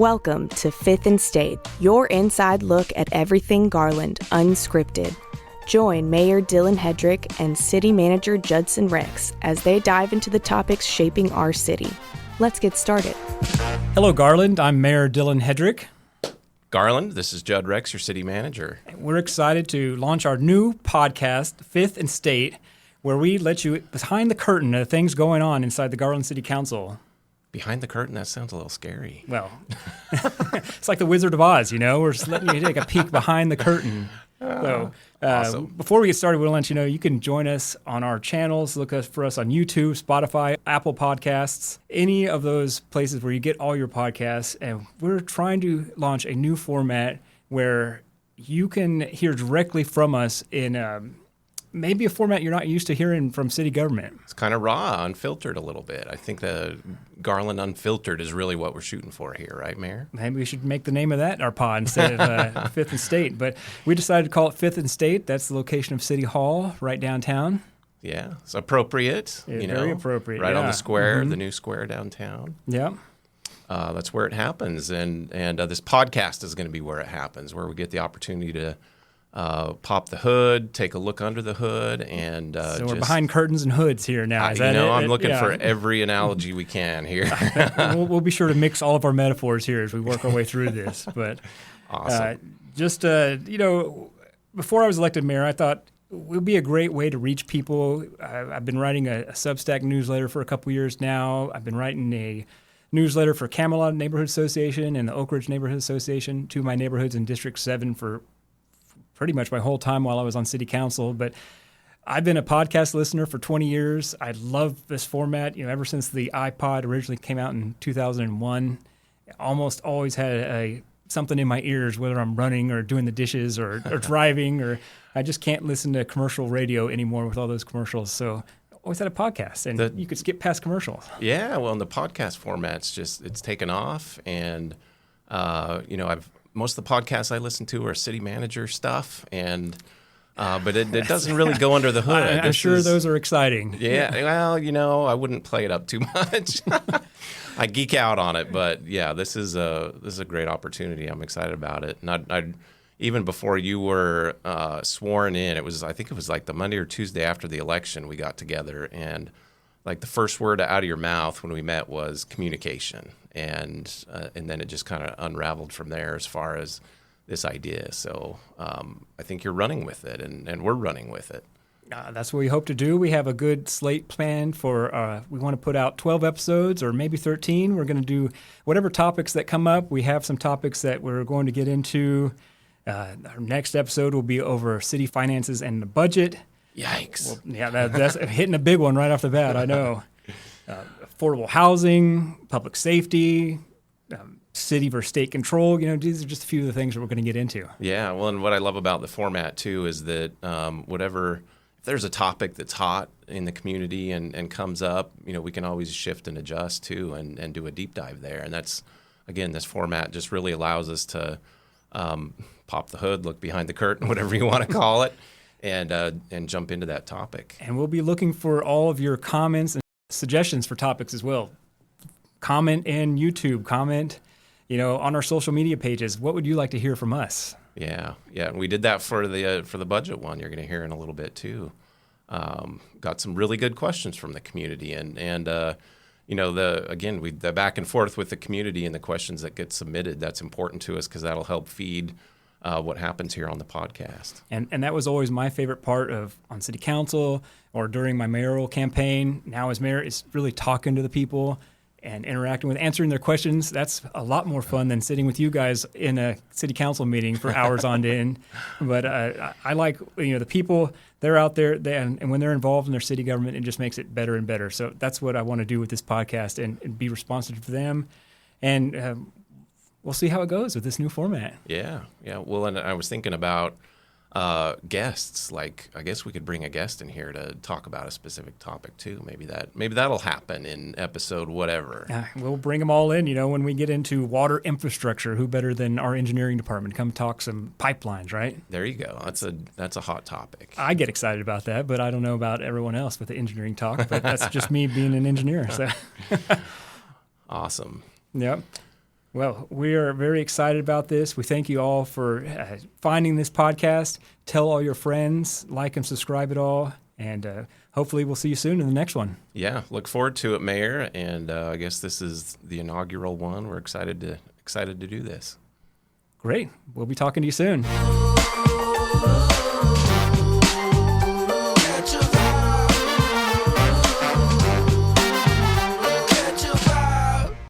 Welcome to Fifth and State, your inside look at everything Garland, unscripted. Join Mayor Dylan Hedrick and City Manager Judson Rex as they dive into the topics shaping our city. Let's get started. Hello, Garland. I'm Mayor Dylan Hedrick. Garland, this is Judd Rex, your city manager. We're excited to launch our new podcast, Fifth and State, where we let you behind the curtain of things going on inside the Garland City Council. Behind the curtain? That sounds a little scary. Well, it's like the Wizard of Oz, you know? We're just letting you take a peek behind the curtain. Awesome. Before we get started, we'll let you know you can join us on our channels. Look for us on YouTube, Spotify, Apple Podcasts, any of those places where you get all your podcasts. And we're trying to launch a new format where you can hear directly from us in maybe a format you're not used to hearing from city government. It's kind of raw, unfiltered a little bit. I think the Garland Unfiltered is really what we're shooting for here, right, Mayor? Maybe we should make the name of that our pod instead of Fifth and State. But we decided to call it Fifth and State. That's the location of City Hall right downtown. Yeah, it's appropriate. Yeah, very appropriate. Right on the square, Mm-hmm. the new square downtown. Yeah. That's where it happens. And this podcast is going to be where it happens, where we get the opportunity to pop the hood, take a look under the hood, and so we're behind curtains and hoods here now. Is that it? I'm looking for every analogy we can here. We'll be sure to mix all of our metaphors here as we work our way through this. But awesome. Before I was elected mayor, I thought it would be a great way to reach people. I've been writing a Substack newsletter for a couple years now. I've been writing a newsletter for Camelot Neighborhood Association and the Oak Ridge Neighborhood Association, two of my neighborhoods in District 7 for pretty much my whole time while I was on city council. But I've been a podcast listener for 20 years. I love this format. Ever since the iPod originally came out in 2001, I almost always had something in my ears, whether I'm running or doing the dishes or driving, or I just can't listen to commercial radio anymore with all those commercials. So I always had a podcast, and you could skip past commercials. Yeah, well, in the podcast format's it's taken off, and most of the podcasts I listen to are city manager stuff, and but it doesn't really go under the hood. I'm sure those are exciting. Yeah, well, I wouldn't play it up too much. I geek out on it, but yeah, this is a great opportunity. I'm excited about it. And I even before you were sworn in, I think it was like the Monday or Tuesday after the election, we got together, and like the first word out of your mouth when we met was communication. And then it just kind of unraveled from there as far as this idea. So I think you're running with it, and we're running with it. That's what we hope to do. We have a good slate planned for, we want to put out 12 episodes or maybe 13. We're going to do whatever topics that come up. We have some topics that we're going to get into. Our next episode will be over city finances and the budget. Yikes. Well, yeah, that's hitting a big one right off the bat, I know. Affordable housing, public safety, city versus state control. These are just a few of the things that we're going to get into. Yeah, well, and what I love about the format, too, is that if there's a topic that's hot in the community and comes up, we can always shift and adjust, too, and do a deep dive there. And that's, again, this format just really allows us to pop the hood, look behind the curtain, whatever you want to call it, and jump into that topic. And we'll be looking for all of your comments and suggestions for topics as well. Comment in YouTube, comment, on our social media pages. What would you like to hear from us? Yeah. And we did that for the budget one. You're going to hear in a little bit too. Got some really good questions from the community, and the back and forth with the community and the questions that get submitted. That's important to us because that'll help feed what happens here on the podcast. And that was always my favorite part on city council or during my mayoral campaign. Now as mayor, it's really talking to the people and interacting with, answering their questions. That's a lot more fun than sitting with you guys in a city council meeting for hours on end. But I like, the people, they're out there, and when they're involved in their city government, it just makes it better and better. So that's what I want to do with this podcast and be responsive to them. And we'll see how it goes with this new format. Yeah. Well, and I was thinking about guests. Like, I guess we could bring a guest in here to talk about a specific topic too. Maybe that'll happen in episode whatever. We'll bring them all in. When we get into water infrastructure, who better than our engineering department? Come talk some pipelines, right? There you go. That's a hot topic. I get excited about that, but I don't know about everyone else with the engineering talk. But that's just me being an engineer. So awesome. Yep. Well, we are very excited about this. We thank you all for finding this podcast. Tell all your friends, like and subscribe it all, and hopefully we'll see you soon in the next one. Yeah, look forward to it, Mayor. And I guess this is the inaugural one. We're excited to do this. Great. We'll be talking to you soon.